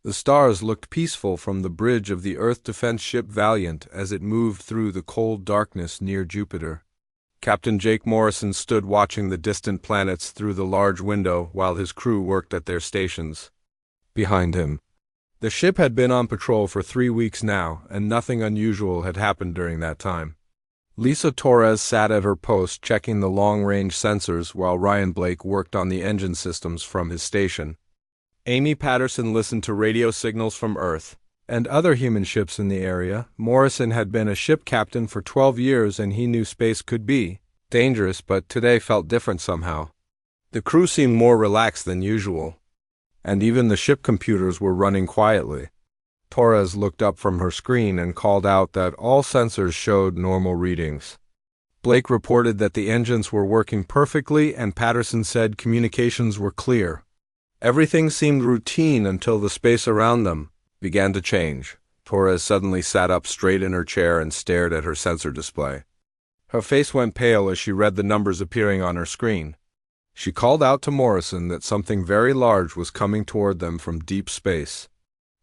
The stars looked peaceful from the bridge of the Earth defense ship Valiant as it moved through the cold darkness near Jupiter. Captain Jake Morrison stood watching the distant planets through the large window while his crew worked at their stations. Behind him, the ship had been on patrol for 3 weeks now, and nothing unusual had happened during that time. Lisa Torres sat at her post checking the long-range sensors while Ryan Blake worked on the engine systems from his station. Amy Patterson listened to radio signals from Earth and other human ships in the area. Morrison had been a ship captain for 12 years and he knew space could be dangerous, but today felt different somehow. The crew seemed more relaxed than usual, and even the ship computers were running quietly. Torres looked up from her screen and called out that all sensors showed normal readings. Blake reported that the engines were working perfectly and Patterson said communications were clear. Everything seemed routine until the space around them began to change. Torres suddenly sat up straight in her chair and stared at her sensor display. Her face went pale as she read the numbers appearing on her screen. She called out to Morrison that something very large was coming toward them from deep space.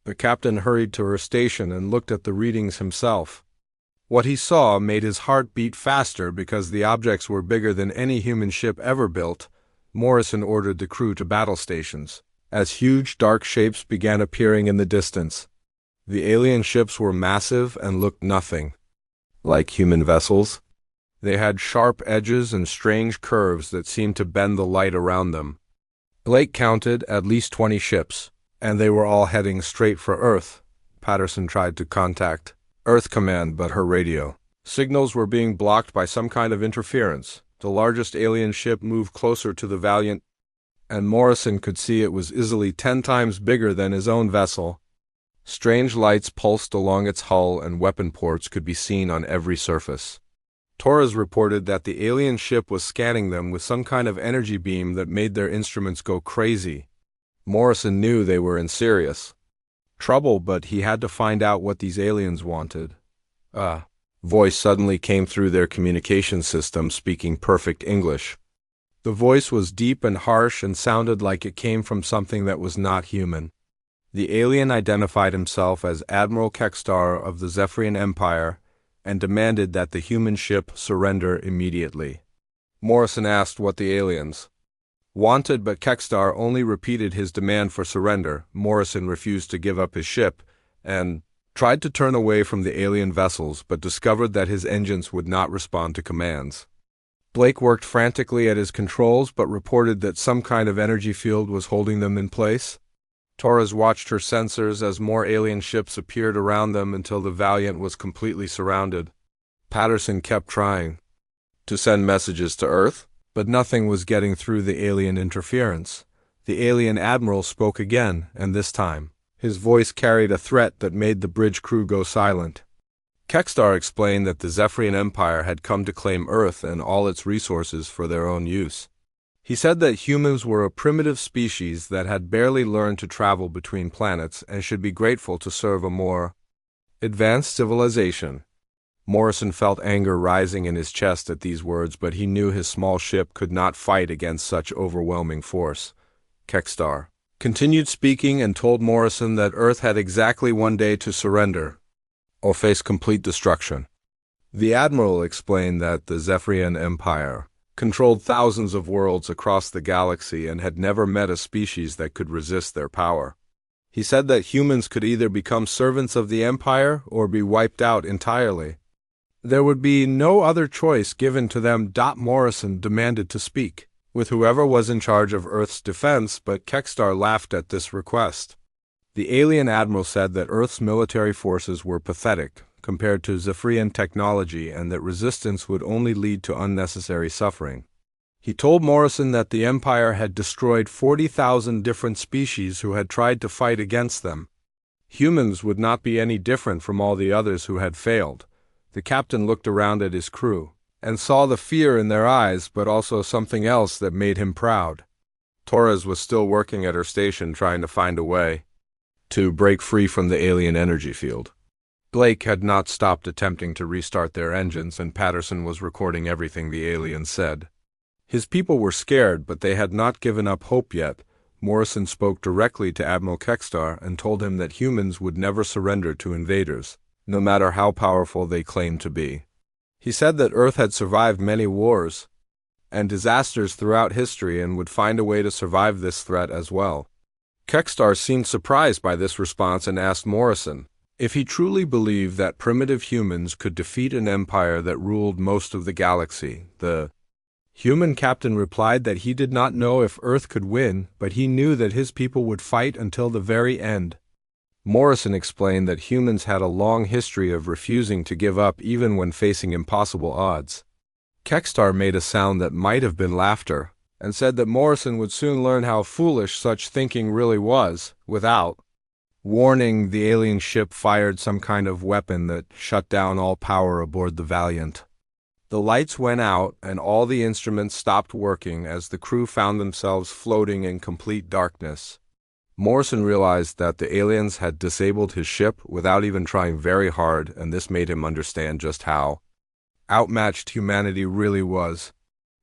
The captain hurried to her station and looked at the readings himself. What he saw made his heart beat faster because the objects were bigger than any human ship ever built. Morrison ordered the crew to battle stations as huge dark shapes began appearing in the distance. The alien ships were massive and looked nothing like human vessels. They had sharp edges and strange curves that seemed to bend the light around them. Blake counted at least 20 ships, and they were all heading straight for Earth. Patterson tried to contact Earth Command, but her radio signals were being blocked by some kind of interference. The largest alien ship moved closer to the Valiant, and Morrison could see it was easily 10 times bigger than his own vessel. Strange lights pulsed along its hull and weapon ports could be seen on every surface. Torres reported that the alien ship was scanning them with some kind of energy beam that made their instruments go crazy. Morrison knew they were in serious trouble, but he had to find out what these aliens wanted. A voice suddenly came through their communication system speaking perfect English. The voice was deep and harsh and sounded like it came from something that was not human. The alien identified himself as Admiral Kekstar of the Zephyrian Empire and demanded that the human ship surrender immediately. Morrison asked what the aliens wanted, but Kekstar only repeated his demand for surrender. Morrison refused to give up his ship and tried to turn away from the alien vessels, but discovered that his engines would not respond to commands. Blake worked frantically at his controls, but reported that some kind of energy field was holding them in place. Torres watched her sensors as more alien ships appeared around them until the Valiant was completely surrounded. Patterson kept trying to send messages to Earth, but nothing was getting through the alien interference. The alien admiral spoke again, and this time his voice carried a threat that made the bridge crew go silent. Kekstar explained that the Zephyrian Empire had come to claim Earth and all its resources for their own use. He said that humans were a primitive species that had barely learned to travel between planets and should be grateful to serve a more advanced civilization. Morrison felt anger rising in his chest at these words, but he knew his small ship could not fight against such overwhelming force. Kekstar continued speaking and told Morrison that Earth had exactly 1 day to surrender or face complete destruction. The Admiral explained that the Zephyrian Empire controlled thousands of worlds across the galaxy and had never met a species that could resist their power. He said that humans could either become servants of the Empire or be wiped out entirely. There would be no other choice given to them. Morrison demanded to speak with whoever was in charge of Earth's defense, but Kekstar laughed at this request. The alien admiral said that Earth's military forces were pathetic compared to Zephyrian technology and that resistance would only lead to unnecessary suffering. He told Morrison that the Empire had destroyed 40,000 different species who had tried to fight against them. Humans would not be any different from all the others who had failed. The captain looked around at his crew and saw the fear in their eyes, but also something else that made him proud. Torres was still working at her station trying to find a way to break free from the alien energy field. Blake had not stopped attempting to restart their engines, and Patterson was recording everything the aliens said. His people were scared, but they had not given up hope yet. Morrison spoke directly to Admiral Kextar and told him that humans would never surrender to invaders, no matter how powerful they claimed to be. He said that Earth had survived many wars and disasters throughout history and would find a way to survive this threat as well. Kextar seemed surprised by this response and asked Morrison if he truly believed that primitive humans could defeat an empire that ruled most of the galaxy. The human captain replied that he did not know if Earth could win, but he knew that his people would fight until the very end. Morrison explained that humans had a long history of refusing to give up even when facing impossible odds. Kextar made a sound that might have been laughter, and said that Morrison would soon learn how foolish such thinking really was. Without warning, the alien ship fired some kind of weapon that shut down all power aboard the Valiant. The lights went out and all the instruments stopped working as the crew found themselves floating in complete darkness. Morrison realized that the aliens had disabled his ship without even trying very hard, and this made him understand just how outmatched humanity really was.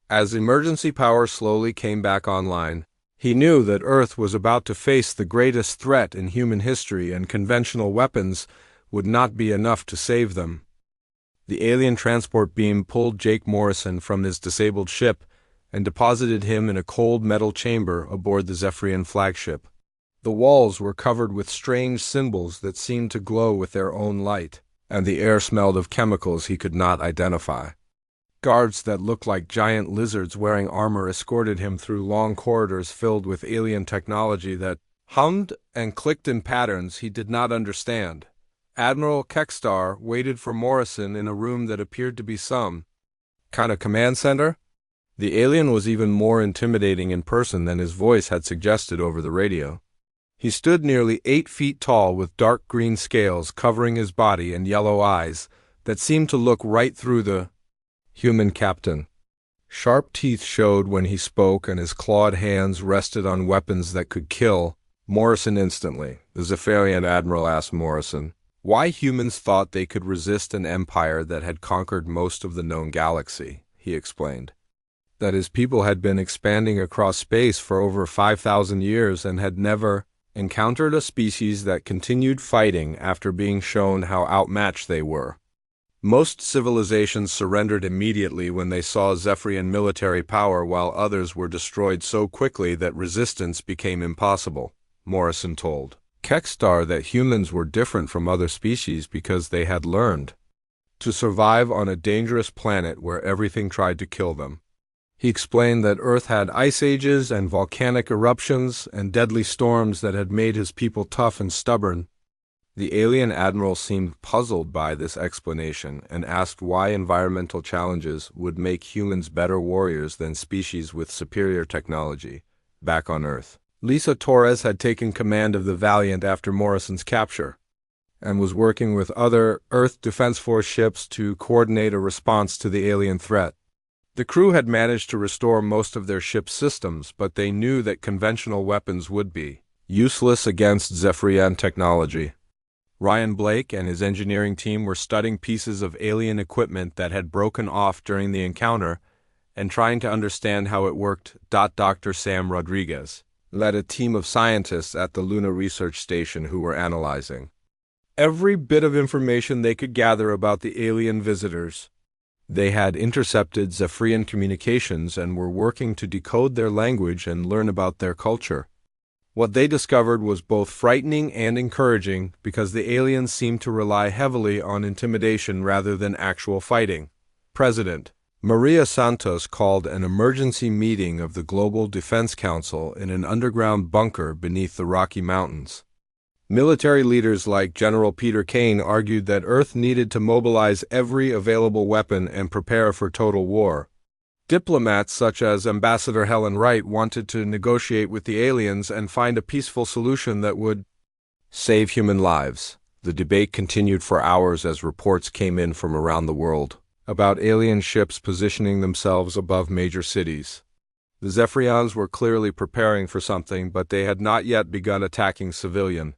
As emergency power slowly came back online, he knew that Earth was about to face the greatest threat in human history, and conventional weapons would not be enough to save them. The alien transport beam pulled Jake Morrison from his disabled ship and deposited him in a cold metal chamber aboard the Zephyrian flagship. The walls were covered with strange symbols that seemed to glow with their own light, and the air smelled of chemicals he could not identify. Guards that looked like giant lizards wearing armor escorted him through long corridors filled with alien technology that hummed and clicked in patterns he did not understand. Admiral Kextar waited for Morrison in a room that appeared to be some kind of command center. The alien was even more intimidating in person than his voice had suggested over the radio. He stood nearly 8 feet tall with dark green scales covering his body and yellow eyes that seemed to look right through the human captain. Sharp teeth showed when he spoke, and his clawed hands rested on weapons that could kill Morrison instantly. The Zephyrian admiral asked Morrison why humans thought they could resist an empire that had conquered most of the known galaxy. He explained that his people had been expanding across space for over 5,000 years and had never encountered a species that continued fighting after being shown how outmatched they were. Most civilizations surrendered immediately when they saw Zephyrian military power, while others were destroyed so quickly that resistance became impossible. Morrison told Kextar that humans were different from other species because they had learned to survive on a dangerous planet where everything tried to kill them. He explained that Earth had ice ages and volcanic eruptions and deadly storms that had made his people tough and stubborn. The alien admiral seemed puzzled by this explanation and asked why environmental challenges would make humans better warriors than species with superior technology. Back on Earth, Lisa Torres had taken command of the Valiant after Morrison's capture and was working with other Earth Defense Force ships to coordinate a response to the alien threat. The crew had managed to restore most of their ship's systems, but they knew that conventional weapons would be useless against Zephyrian technology. Ryan Blake and his engineering team were studying pieces of alien equipment that had broken off during the encounter and trying to understand how it worked. Dr. Sam Rodriguez led a team of scientists at the Luna Research Station who were analyzing every bit of information they could gather about the alien visitors. They had intercepted Zephyrian communications and were working to decode their language and learn about their culture. What they discovered was both frightening and encouraging because the aliens seemed to rely heavily on intimidation rather than actual fighting. President Maria Santos called an emergency meeting of the Global Defense Council in an underground bunker beneath the Rocky Mountains. Military leaders like General Peter Kane argued that Earth needed to mobilize every available weapon and prepare for total war. Diplomats such as Ambassador Helen Wright wanted to negotiate with the aliens and find a peaceful solution that would save human lives. The debate continued for hours as reports came in from around the world about alien ships positioning themselves above major cities. The Zephyrians were clearly preparing for something, but they had not yet begun attacking civilian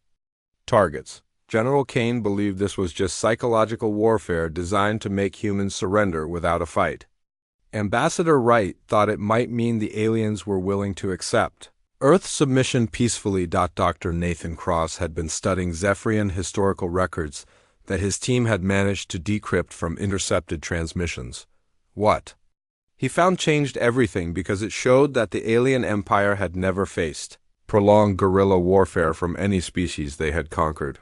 targets. General Kane believed this was just psychological warfare designed to make humans surrender without a fight. Ambassador Wright thought it might mean the aliens were willing to accept Earth submission peacefully. Dr. Nathan Cross had been studying Zephyrian historical records that his team had managed to decrypt from intercepted transmissions. What he found changed everything because it showed that the alien empire had never faced prolonged guerrilla warfare from any species they had conquered.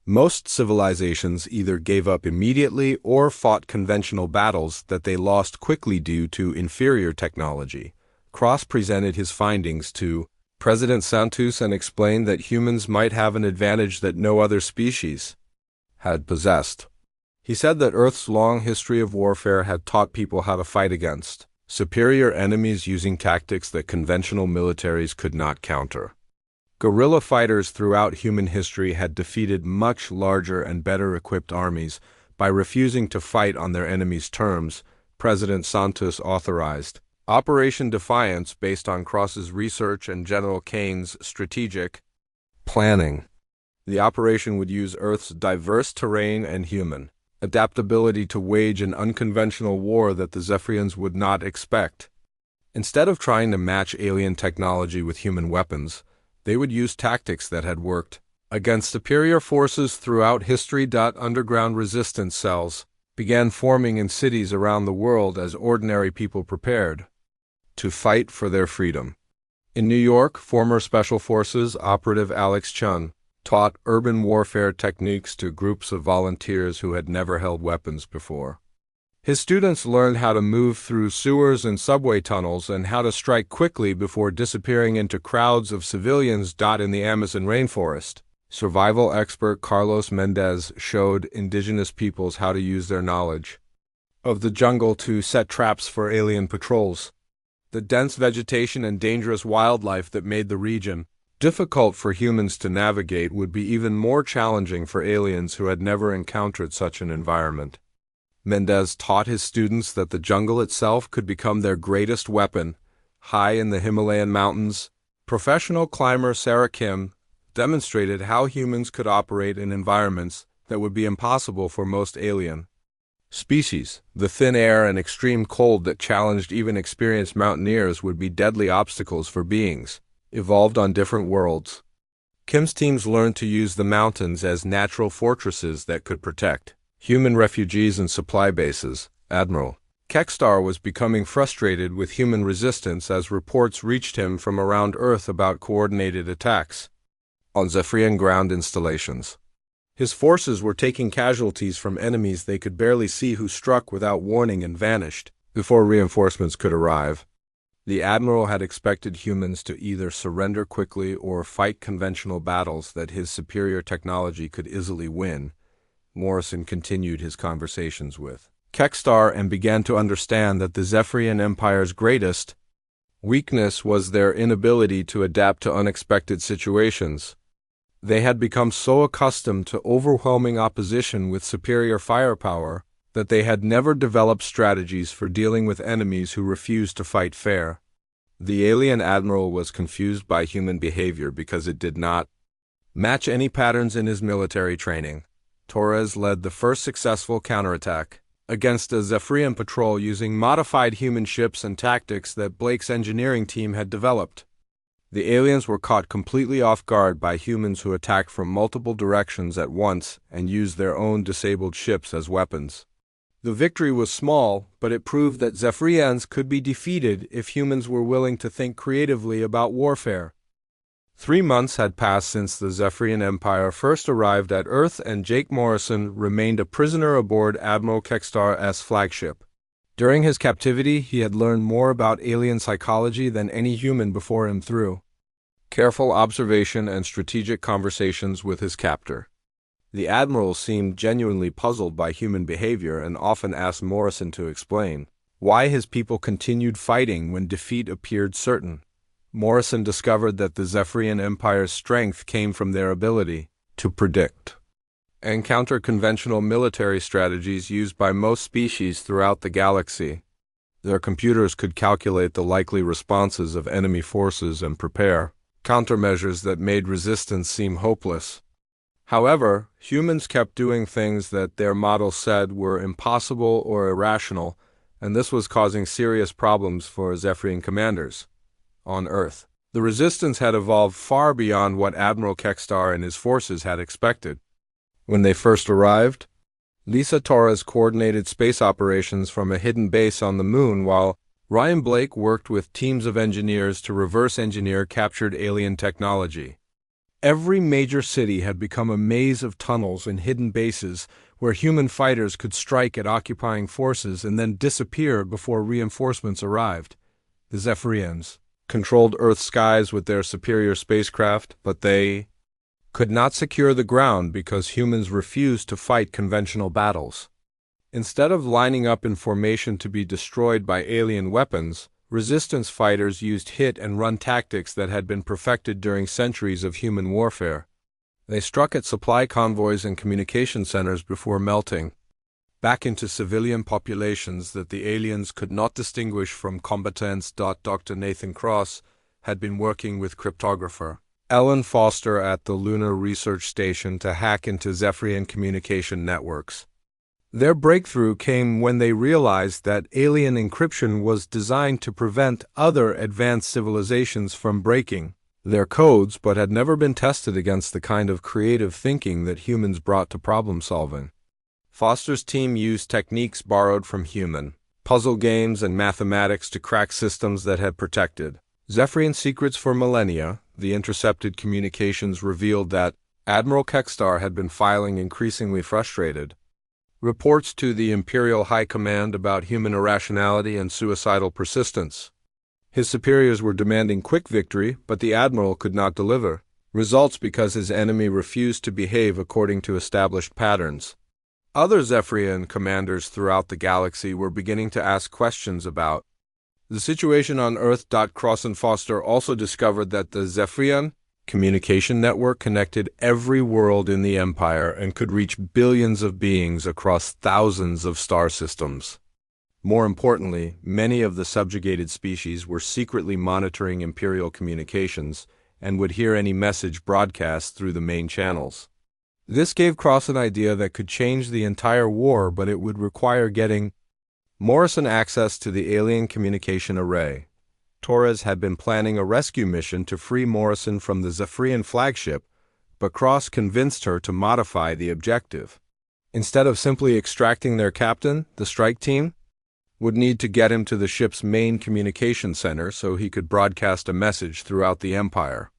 Most civilizations either gave up immediately or fought conventional battles that they lost quickly due to inferior technology. Cross presented his findings to President Santos and explained that humans might have an advantage that no other species had possessed. He said that Earth's long history of warfare had taught people how to fight against superior enemies using tactics that conventional militaries could not counter. Guerrilla fighters throughout human history had defeated much larger and better equipped armies by refusing to fight on their enemies' terms. President Santos authorized Operation Defiance based on Cross's research and General Kane's strategic planning. The operation would use Earth's diverse terrain and human adaptability to wage an unconventional war that the Zephyrians would not expect. Instead of trying to match alien technology with human weapons, they would use tactics that had worked against superior forces throughout history. Underground resistance cells began forming in cities around the world as ordinary people prepared to fight for their freedom. In New York, former Special Forces operative Alex Chun taught urban warfare techniques to groups of volunteers who had never held weapons before. His students learned how to move through sewers and subway tunnels and how to strike quickly before disappearing into crowds of civilians. In the Amazon rainforest, survival expert Carlos Mendez showed indigenous peoples how to use their knowledge of the jungle to set traps for alien patrols. The dense vegetation and dangerous wildlife that made the region difficult for humans to navigate would be even more challenging for aliens who had never encountered such an environment. Mendez taught his students that the jungle itself could become their greatest weapon. High in the Himalayan mountains, professional climber Sarah Kim demonstrated how humans could operate in environments that would be impossible for most alien species. The thin air and extreme cold that challenged even experienced mountaineers would be deadly obstacles for beings evolved on different worlds. Kim's teams learned to use the mountains as natural fortresses that could protect human refugees and supply bases. Admiral Kekstar was becoming frustrated with human resistance as reports reached him from around Earth about coordinated attacks on Zephyrian ground installations. His forces were taking casualties from enemies they could barely see who struck without warning and vanished before reinforcements could arrive. The Admiral had expected humans to either surrender quickly or fight conventional battles that his superior technology could easily win. Morrison continued his conversations with Kekstar and began to understand that the Zephyrian Empire's greatest weakness was their inability to adapt to unexpected situations. They had become so accustomed to overwhelming opposition with superior firepower that they had never developed strategies for dealing with enemies who refused to fight fair. The alien admiral was confused by human behavior because it did not match any patterns in his military training. Torres led the first successful counterattack against a Zephyrian patrol using modified human ships and tactics that Blake's engineering team had developed. The aliens were caught completely off guard by humans who attacked from multiple directions at once and used their own disabled ships as weapons. The victory was small, but it proved that Zephyrians could be defeated if humans were willing to think creatively about warfare. 3 months had passed since the Zephyrian Empire first arrived at Earth, and Jake Morrison remained a prisoner aboard Admiral Kekstar's flagship. During his captivity, he had learned more about alien psychology than any human before him through careful observation and strategic conversations with his captor. The Admiral seemed genuinely puzzled by human behavior and often asked Morrison to explain why his people continued fighting when defeat appeared certain. Morrison discovered that the Zephyrian Empire's strength came from their ability to predict and counter conventional military strategies used by most species throughout the galaxy. Their computers could calculate the likely responses of enemy forces and prepare countermeasures that made resistance seem hopeless. However, humans kept doing things that their models said were impossible or irrational, and this was causing serious problems for Zephyrian commanders on Earth. The resistance had evolved far beyond what Admiral Kextar and his forces had expected. When they first arrived, Lisa Torres coordinated space operations from a hidden base on the moon, while Ryan Blake worked with teams of engineers to reverse engineer captured alien technology. Every major city had become a maze of tunnels and hidden bases where human fighters could strike at occupying forces and then disappear before reinforcements arrived. The Zephyrians controlled Earth's skies with their superior spacecraft, but they could not secure the ground because humans refused to fight conventional battles. Instead of lining up in formation to be destroyed by alien weapons, resistance fighters used hit-and-run tactics that had been perfected during centuries of human warfare. They struck at supply convoys and communication centers before melting back into civilian populations that the aliens could not distinguish from combatants. Dr. Nathan Cross had been working with cryptographer Ellen Foster at the Lunar Research Station to hack into Zephyrian communication networks. Their breakthrough came when they realized that alien encryption was designed to prevent other advanced civilizations from breaking their codes, but had never been tested against the kind of creative thinking that humans brought to problem solving. Foster's team used techniques borrowed from human puzzle games and mathematics to crack systems that had protected Zephyrian secrets for millennia. The intercepted communications revealed that Admiral Kextar had been filing increasingly frustrated reports to the Imperial High Command about human irrationality and suicidal persistence. His superiors were demanding quick victory, but the Admiral could not deliver results because his enemy refused to behave according to established patterns. Other Zephyrian commanders throughout the galaxy were beginning to ask questions about the situation on Earth. Cross and Foster also discovered that the Zephyrian communication network connected every world in the Empire and could reach billions of beings across thousands of star systems. More importantly, many of the subjugated species were secretly monitoring Imperial communications and would hear any message broadcast through the main channels. This gave Cross an idea that could change the entire war, but it would require getting Morrison access to the alien communication array. Torres had been planning a rescue mission to free Morrison from the Zephyrian flagship, but Cross convinced her to modify the objective. Instead of simply extracting their captain, the strike team would need to get him to the ship's main communication center so he could broadcast a message throughout the Empire.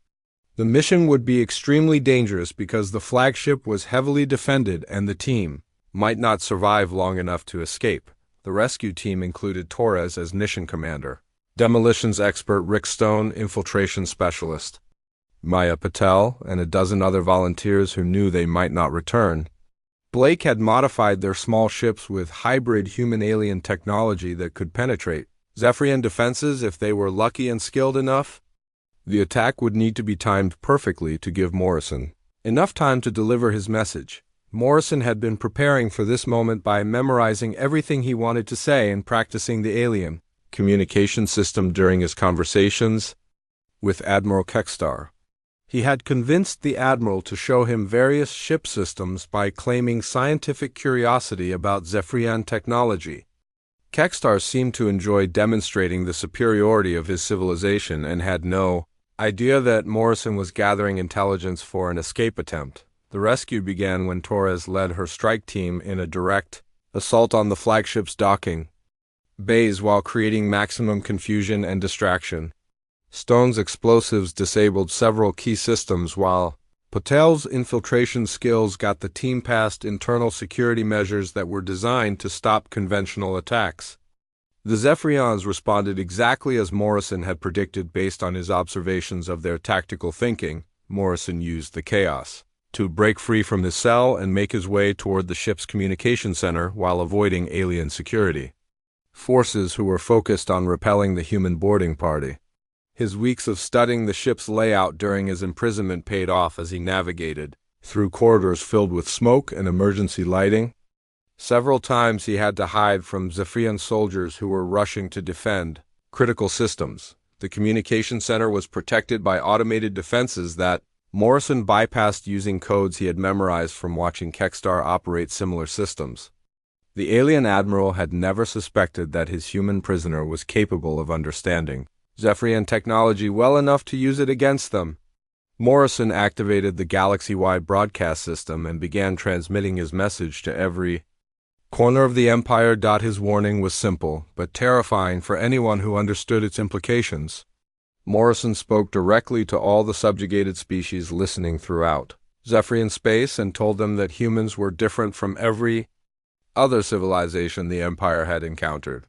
The mission would be extremely dangerous because the flagship was heavily defended and the team might not survive long enough to escape. The rescue team included Torres as mission commander, demolitions expert Rick Stone, infiltration specialist Maya Patel, and a dozen other volunteers who knew they might not return. Blake had modified their small ships with hybrid human-alien technology that could penetrate Zephyrian defenses if they were lucky and skilled enough. The attack would need to be timed perfectly to give Morrison enough time to deliver his message. Morrison had been preparing for this moment by memorizing everything he wanted to say and practicing the alien communication system during his conversations with Admiral Kextar. He had convinced the Admiral to show him various ship systems by claiming scientific curiosity about Zephyrian technology. Kextar seemed to enjoy demonstrating the superiority of his civilization and had no idea that Morrison was gathering intelligence for an escape attempt. The rescue began when Torres led her strike team in a direct assault on the flagship's docking bays while creating maximum confusion and distraction. Stone's explosives disabled several key systems, while Patel's infiltration skills got the team past internal security measures that were designed to stop conventional attacks. The Zephyrians responded exactly as Morrison had predicted based on his observations of their tactical thinking. Morrison used the chaos to break free from his cell and make his way toward the ship's communication center while avoiding alien security forces who were focused on repelling the human boarding party. His weeks of studying the ship's layout during his imprisonment paid off as he navigated through corridors filled with smoke and emergency lighting. Several times he had to hide from Zephyrian soldiers who were rushing to defend critical systems. The communication center was protected by automated defenses that Morrison bypassed using codes he had memorized from watching Kextar operate similar systems. The alien admiral had never suspected that his human prisoner was capable of understanding Zephyrian technology well enough to use it against them. Morrison activated the galaxy-wide broadcast system and began transmitting his message to every corner of the Empire. His warning was simple, but terrifying for anyone who understood its implications. Morrison spoke directly to all the subjugated species listening throughout Zephyrian space and told them that humans were different from every other civilization the Empire had encountered.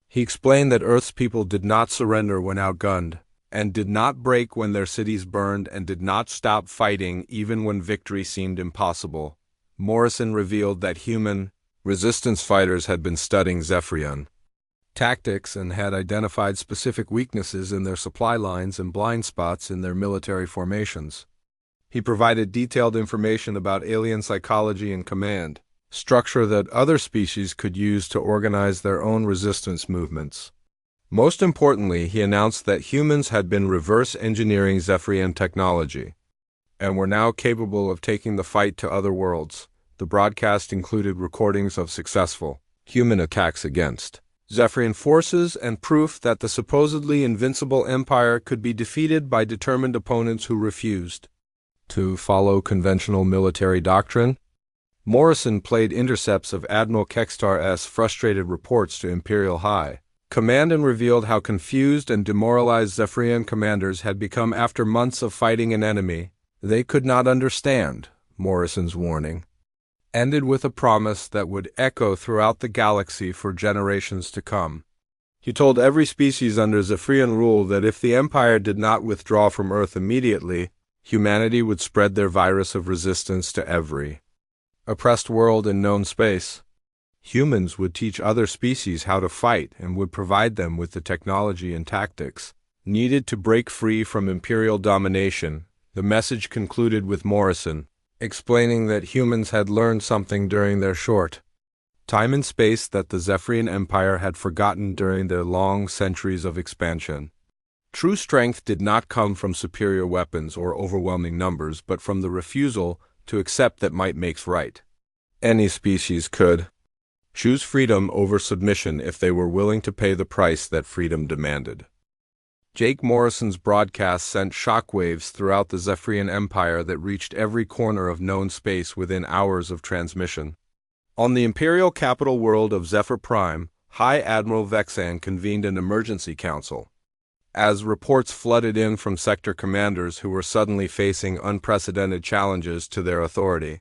He explained that Earth's people did not surrender when outgunned, and did not break when their cities burned, and did not stop fighting even when victory seemed impossible. Morrison revealed that human resistance fighters had been studying Zephyrian tactics and had identified specific weaknesses in their supply lines and blind spots in their military formations. He provided detailed information about alien psychology and command structure that other species could use to organize their own resistance movements. Most importantly, he announced that humans had been reverse engineering Zephyrian technology and were now capable of taking the fight to other worlds. The broadcast included recordings of successful human attacks against Zephyrian forces and proof that the supposedly invincible Empire could be defeated by determined opponents who refused to follow conventional military doctrine. Morrison played intercepts of Admiral Kekstar's frustrated reports to Imperial High Command and revealed how confused and demoralized Zephyrian commanders had become after months of fighting an enemy they could not understand. Morrison's warning ended with a promise that would echo throughout the galaxy for generations to come. He told every species under Zephyrian rule that if the Empire did not withdraw from Earth immediately, humanity would spread their virus of resistance to every oppressed world in known space. Humans would teach other species how to fight and would provide them with the technology and tactics needed to break free from imperial domination. The message concluded with Morrison explaining that humans had learned something during their short time in space that the Zephyrian Empire had forgotten during their long centuries of expansion. True strength did not come from superior weapons or overwhelming numbers, but from the refusal to accept that might makes right. Any species could choose freedom over submission if they were willing to pay the price that freedom demanded. Jake Morrison's broadcast sent shockwaves throughout the Zephyrian Empire that reached every corner of known space within hours of transmission. On the imperial capital world of SciFiPrime, High Admiral Vexan convened an emergency council. As reports flooded in from sector commanders who were suddenly facing unprecedented challenges to their authority,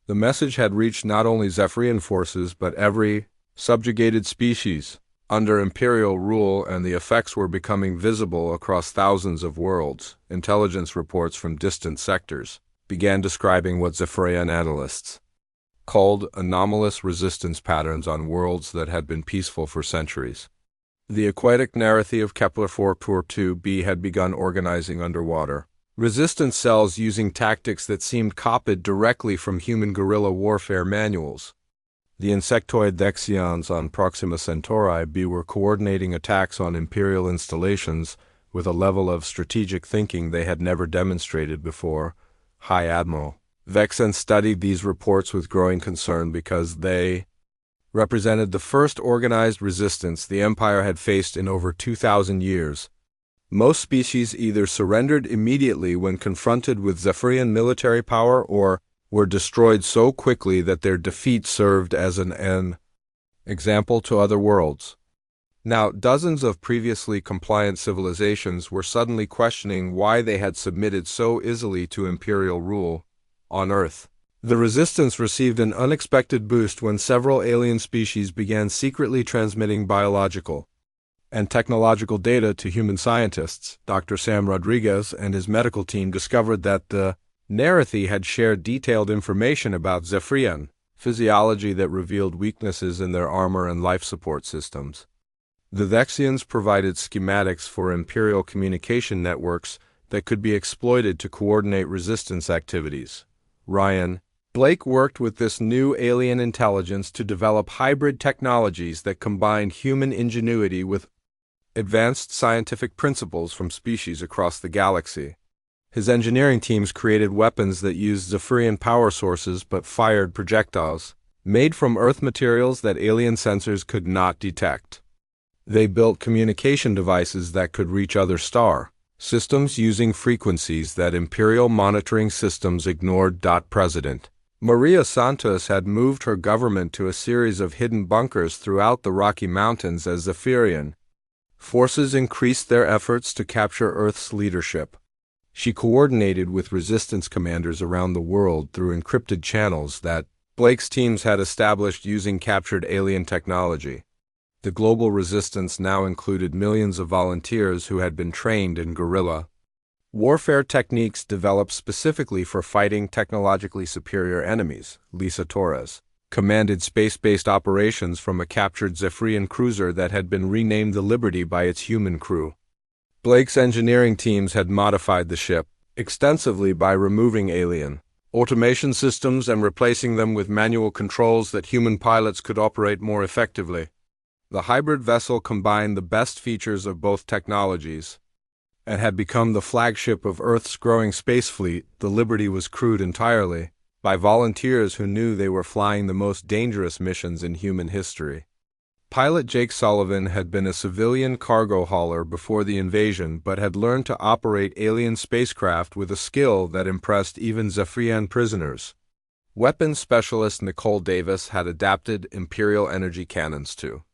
the message had reached not only Zephyrian forces but every subjugated species under imperial rule, and the effects were becoming visible across thousands of worlds. Intelligence reports from distant sectors began describing what Zephyrian analysts called anomalous resistance patterns on worlds that had been peaceful for centuries. The aquatic Narration of Kepler-4.2b had begun organizing underwater resistance cells using tactics that seemed copied directly from human guerrilla warfare manuals. The insectoid Vexians on Proxima Centauri b were coordinating attacks on Imperial installations with a level of strategic thinking they had never demonstrated before. High Admiral Vexan studied these reports with growing concern because they represented the first organized resistance the Empire had faced in over 2,000 years. Most species either surrendered immediately when confronted with Zephyrian military power or were destroyed so quickly that their defeat served as an example to other worlds. Now, dozens of previously compliant civilizations were suddenly questioning why they had submitted so easily to imperial rule on Earth. The resistance received an unexpected boost when several alien species began secretly transmitting biological and technological data to human scientists. Dr. Sam Rodriguez and his medical team discovered that the Narration had shared detailed information about Zephyrian physiology that revealed weaknesses in their armor and life support systems. The Vexians provided schematics for imperial communication networks that could be exploited to coordinate resistance activities. Ryan Blake worked with this new alien intelligence to develop hybrid technologies that combined human ingenuity with advanced scientific principles from species across the galaxy. His engineering teams created weapons that used Zephyrian power sources but fired projectiles made from Earth materials that alien sensors could not detect. They built communication devices that could reach other star systems using frequencies that Imperial monitoring systems ignored. President Maria Santos had moved her government to a series of hidden bunkers throughout the Rocky Mountains as Zephyrian forces increased their efforts to capture Earth's leadership. She coordinated with resistance commanders around the world through encrypted channels that Blake's teams had established using captured alien technology. The global resistance now included millions of volunteers who had been trained in guerrilla warfare techniques developed specifically for fighting technologically superior enemies. Lisa Torres commanded space-based operations from a captured Zephyrian cruiser that had been renamed the Liberty by its human crew. Blake's engineering teams had modified the ship extensively by removing alien automation systems and replacing them with manual controls that human pilots could operate more effectively. The hybrid vessel combined the best features of both technologies and had become the flagship of Earth's growing space fleet. The Liberty was crewed entirely by volunteers who knew they were flying the most dangerous missions in human history. Pilot Jake Sullivan had been a civilian cargo hauler before the invasion but had learned to operate alien spacecraft with a skill that impressed even Zephyrian prisoners. Weapons specialist Nicole Davis had adapted Imperial energy cannons to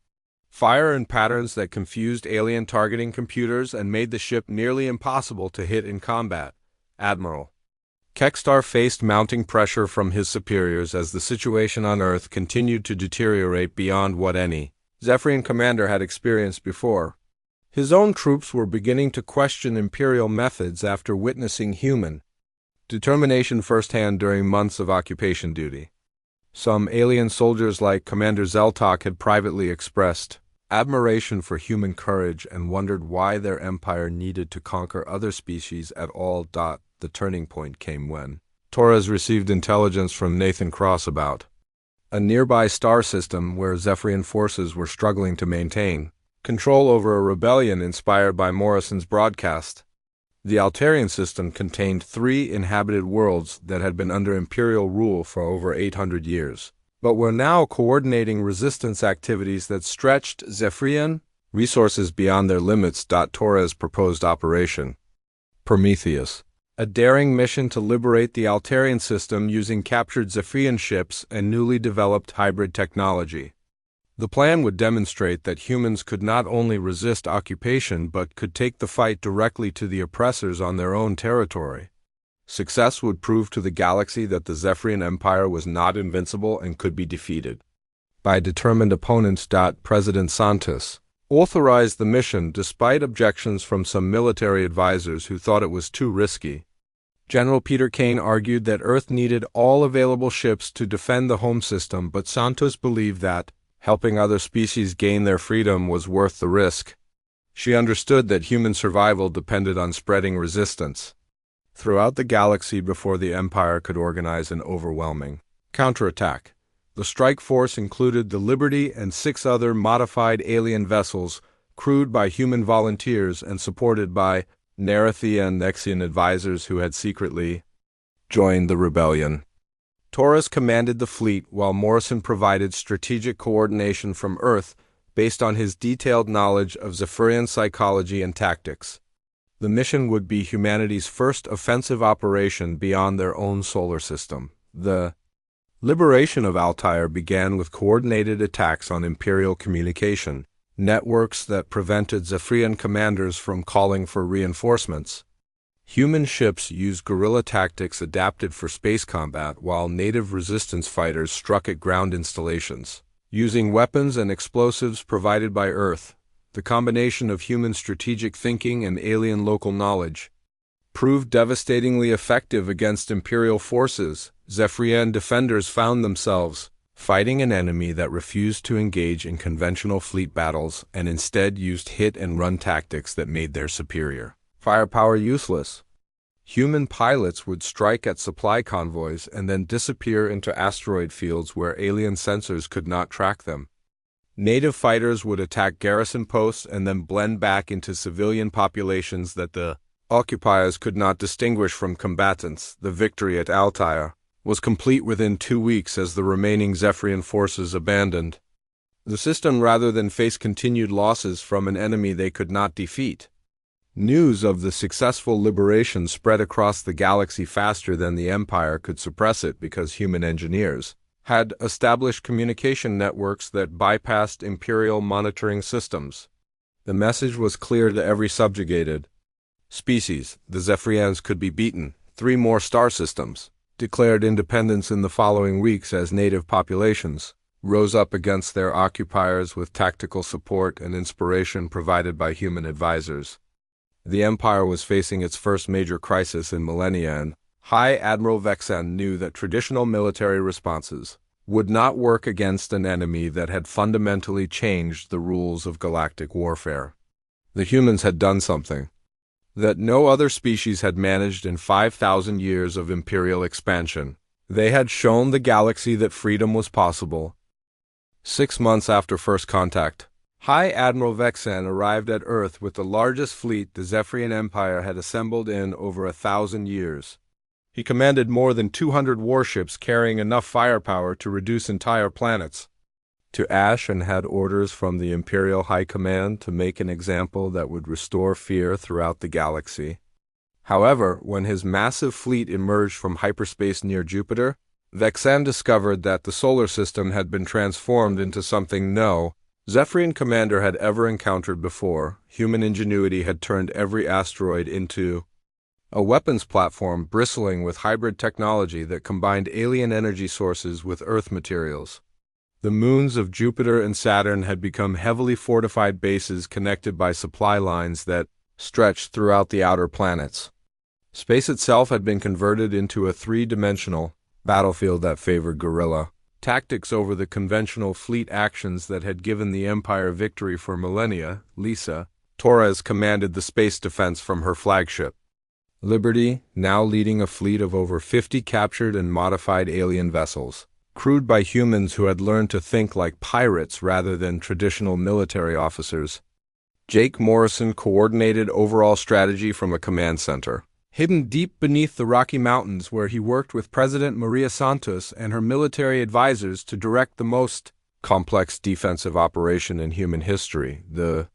fire in patterns that confused alien targeting computers and made the ship nearly impossible to hit in combat. Admiral Kekstar faced mounting pressure from his superiors as the situation on Earth continued to deteriorate beyond what any Zephyrian commander had experienced before. His own troops were beginning to question Imperial methods after witnessing human determination firsthand during months of occupation duty. Some alien soldiers like Commander Zeltok had privately expressed admiration for human courage and wondered why their empire needed to conquer other species at all. The turning point came when Torres received intelligence from Nathan Cross about a nearby star system where Zephyrian forces were struggling to maintain control over a rebellion inspired by Morrison's broadcast. The Altarian system contained 3 inhabited worlds that had been under Imperial rule for over 800 years, but were now coordinating resistance activities that stretched Zephyrian resources beyond their limits. Torres proposed Operation Prometheus, a daring mission to liberate the Altarian system using captured Zephyrian ships and newly developed hybrid technology. The plan would demonstrate that humans could not only resist occupation but could take the fight directly to the oppressors on their own territory. Success would prove to the galaxy that the Zephyrian Empire was not invincible and could be defeated by determined opponents. President Santos authorized the mission despite objections from some military advisors who thought it was too risky. General Peter Kane argued that Earth needed all available ships to defend the home system, but Santos believed that helping other species gain their freedom was worth the risk. She understood that human survival depended on spreading resistance throughout the galaxy before the Empire could organize an overwhelming counterattack. The strike force included the Liberty and 6 other modified alien vessels crewed by human volunteers and supported by Narathi and Nexian advisors who had secretly joined the rebellion. Torres commanded the fleet while Morrison provided strategic coordination from Earth based on his detailed knowledge of Zephyrian psychology and tactics. The mission would be humanity's first offensive operation beyond their own solar system. The liberation of Altair began with coordinated attacks on Imperial communication networks that prevented Zephyrian commanders from calling for reinforcements. Human ships used guerrilla tactics adapted for space combat, while native resistance fighters struck at ground installations, using weapons and explosives provided by Earth. The combination of human strategic thinking and alien local knowledge proved devastatingly effective against Imperial forces. Zephyrian defenders found themselves fighting an enemy that refused to engage in conventional fleet battles and instead used hit-and-run tactics that made their superior firepower useless. Human pilots would strike at supply convoys and then disappear into asteroid fields where alien sensors could not track them. Native fighters would attack garrison posts and then blend back into civilian populations that the occupiers could not distinguish from combatants. The victory at Altair was complete within 2 weeks as the remaining Zephyrian forces abandoned the system rather than face continued losses from an enemy they could not defeat. News of the successful liberation spread across the galaxy faster than the Empire could suppress it because human engineers had established communication networks that bypassed Imperial monitoring systems. The message was clear to every subjugated species: the Zephyrians could be beaten. 3 more star systems declared independence in the following weeks as native populations rose up against their occupiers with tactical support and inspiration provided by human advisors. The Empire was facing its first major crisis in millennia, and High Admiral Vexen knew that traditional military responses would not work against an enemy that had fundamentally changed the rules of galactic warfare. The humans had done something that no other species had managed in 5,000 years of imperial expansion. They had shown the galaxy that freedom was possible. 6 months after first contact, High Admiral Vexen arrived at Earth with the largest fleet the Zephyrian Empire had assembled in over 1,000 years. He commanded more than 200 warships carrying enough firepower to reduce entire planets to ash, and had orders from the Imperial High Command to make an example that would restore fear throughout the galaxy. However, when his massive fleet emerged from hyperspace near Jupiter, Vexen discovered that the solar system had been transformed into something no Zephyrian commander had ever encountered before. Human ingenuity had turned every asteroid into a weapons platform bristling with hybrid technology that combined alien energy sources with Earth materials. The moons of Jupiter and Saturn had become heavily fortified bases connected by supply lines that stretched throughout the outer planets. Space itself had been converted into a 3-dimensional battlefield that favored guerrilla tactics over the conventional fleet actions that had given the Empire victory for millennia. Lisa Torres commanded the space defense from her flagship Liberty, now leading a fleet of over 50 captured and modified alien vessels, crewed by humans who had learned to think like pirates rather than traditional military officers. Jake Morrison coordinated overall strategy from a command center hidden deep beneath the Rocky Mountains, where he worked with President Maria Santos and her military advisors to direct the most complex defensive operation in human history. The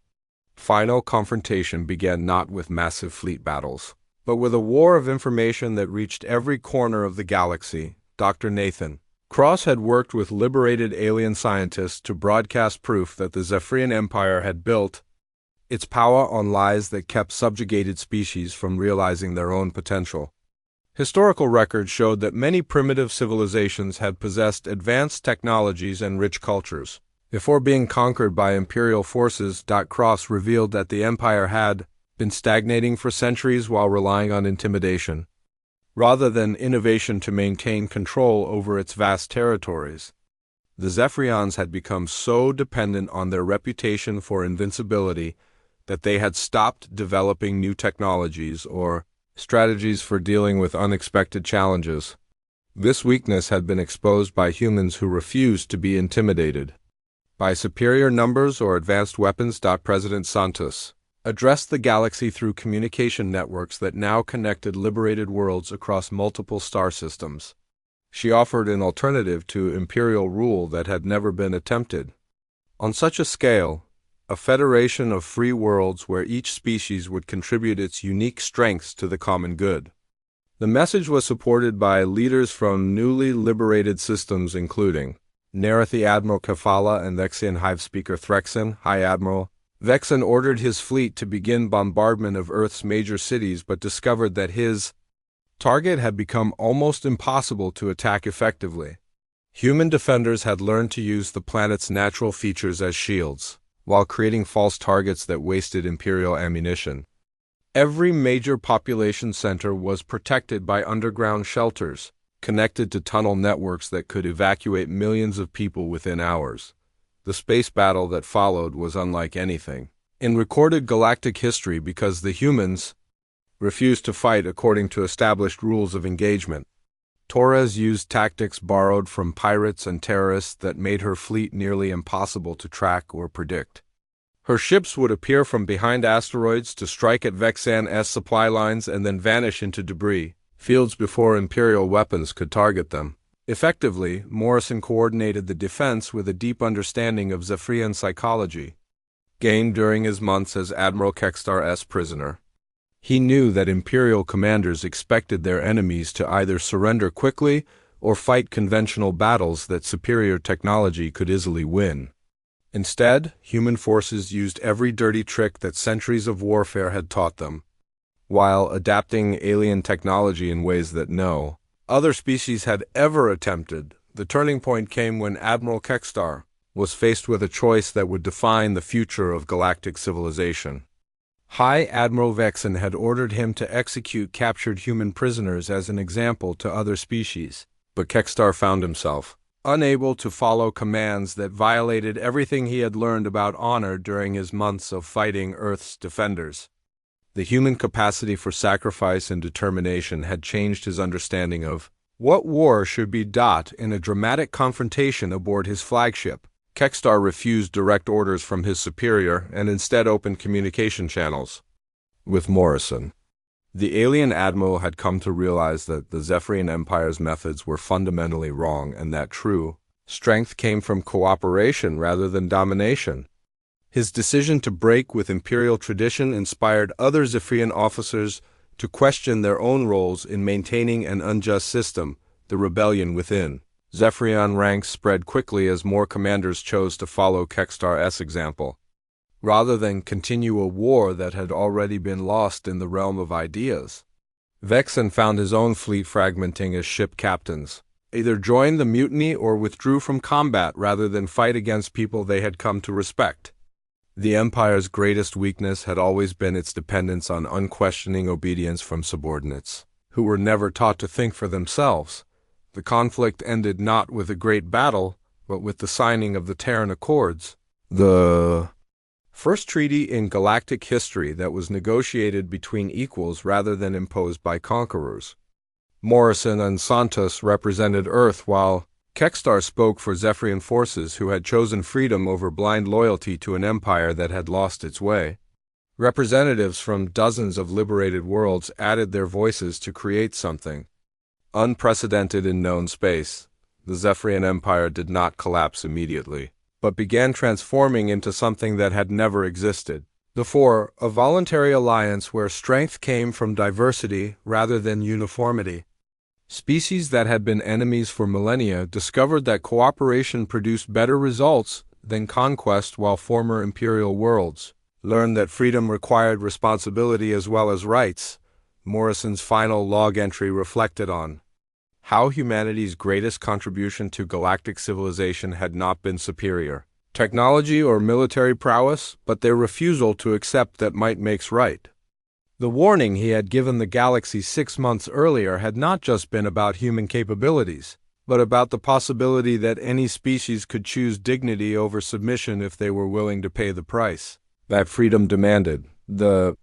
final confrontation began not with massive fleet battles, but with a war of information that reached every corner of the galaxy. Dr. Nathan Cross had worked with liberated alien scientists to broadcast proof that the Zephyrian Empire had built its power on lies that kept subjugated species from realizing their own potential. Historical records showed that many primitive civilizations had possessed advanced technologies and rich cultures before being conquered by imperial forces. Cross revealed that the Empire had been stagnating for centuries while relying on intimidation, rather than innovation to maintain control over its vast territories. The Zephyrians had become so dependent on their reputation for invincibility that they had stopped developing new technologies or strategies for dealing with unexpected challenges. This weakness had been exposed by humans who refused to be intimidated by superior numbers or advanced weapons. President Santos addressed the galaxy through communication networks that now connected liberated worlds across multiple star systems. She offered an alternative to imperial rule that had never been attempted on such a scale: a federation of free worlds where each species would contribute its unique strengths to the common good. The message was supported by leaders from newly liberated systems including Narathi Admiral Kefala and Vexian Hive Speaker Threxen. High Admiral Vexen ordered his fleet to begin bombardment of Earth's major cities, but discovered that his target had become almost impossible to attack effectively. Human defenders had learned to use the planet's natural features as shields, while creating false targets that wasted Imperial ammunition. Every major population center was protected by underground shelters, connected to tunnel networks that could evacuate millions of people within hours. The space battle that followed was unlike anything in recorded galactic history because the humans refused to fight according to established rules of engagement. Torres used tactics borrowed from pirates and terrorists that made her fleet nearly impossible to track or predict. Her ships would appear from behind asteroids to strike at Vexan's supply lines and then vanish into debris fields before Imperial weapons could target them. Effectively, Morrison coordinated the defense with a deep understanding of Zephyrian psychology, gained during his months as Admiral Kekstar's prisoner. He knew that Imperial commanders expected their enemies to either surrender quickly or fight conventional battles that superior technology could easily win. Instead, human forces used every dirty trick that centuries of warfare had taught them, while adapting alien technology in ways that no other species had ever attempted. The turning point came when Admiral Kekstar was faced with a choice that would define the future of galactic civilization. High Admiral Vexen had ordered him to execute captured human prisoners as an example to other species, but Kekstar found himself unable to follow commands that violated everything he had learned about honor during his months of fighting Earth's defenders. The human capacity for sacrifice and determination had changed his understanding of what war should be. In a dramatic confrontation aboard his flagship, Kekstar refused direct orders from his superior and instead opened communication channels with Morrison. The alien admiral had come to realize that the Zephyrian Empire's methods were fundamentally wrong and that true strength came from cooperation rather than domination. His decision to break with Imperial tradition inspired other Zephyrian officers to question their own roles in maintaining an unjust system, the rebellion within. Zephyrian ranks spread quickly as more commanders chose to follow Kekstar's example, rather than continue a war that had already been lost in the realm of ideas. Vexen found his own fleet fragmenting as ship captains either joined the mutiny or withdrew from combat rather than fight against people they had come to respect. The Empire's greatest weakness had always been its dependence on unquestioning obedience from subordinates, who were never taught to think for themselves. The conflict ended not with a great battle, but with the signing of the Terran Accords, the first treaty in galactic history that was negotiated between equals rather than imposed by conquerors. Morrison and Santos represented Earth, while Kekstar spoke for Zephyrian forces who had chosen freedom over blind loyalty to an empire that had lost its way. Representatives from dozens of liberated worlds added their voices to create something unprecedented in known space. The Zephyrian Empire did not collapse immediately, but began transforming into something that had never existed. The Four, a voluntary alliance where strength came from diversity rather than uniformity. Species that had been enemies for millennia discovered that cooperation produced better results than conquest, while former imperial worlds learned that freedom required responsibility as well as rights. Morrison's final log entry reflected on how humanity's greatest contribution to galactic civilization had not been superior technology or military prowess, but their refusal to accept that might makes right. The warning he had given the galaxy 6 months earlier had not just been about human capabilities, but about the possibility that any species could choose dignity over submission if they were willing to pay the price that freedom demanded. The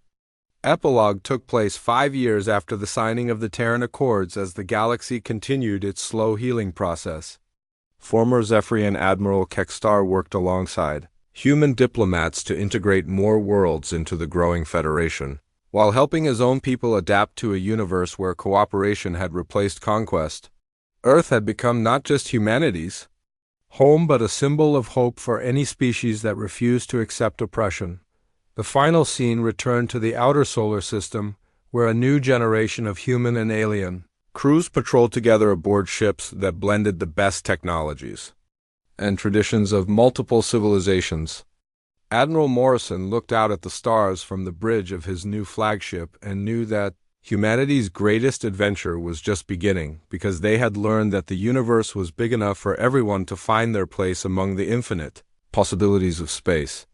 epilogue took place 5 years after the signing of the Terran Accords as the galaxy continued its slow healing process. Former Zephyrian Admiral Kekstar worked alongside human diplomats to integrate more worlds into the growing Federation, while helping his own people adapt to a universe where cooperation had replaced conquest. Earth had become not just humanity's home but a symbol of hope for any species that refused to accept oppression. The final scene returned to the outer solar system, where a new generation of human and alien crews patrolled together aboard ships that blended the best technologies and traditions of multiple civilizations. Admiral Morrison looked out at the stars from the bridge of his new flagship and knew that humanity's greatest adventure was just beginning, because they had learned that the universe was big enough for everyone to find their place among the infinite possibilities of space.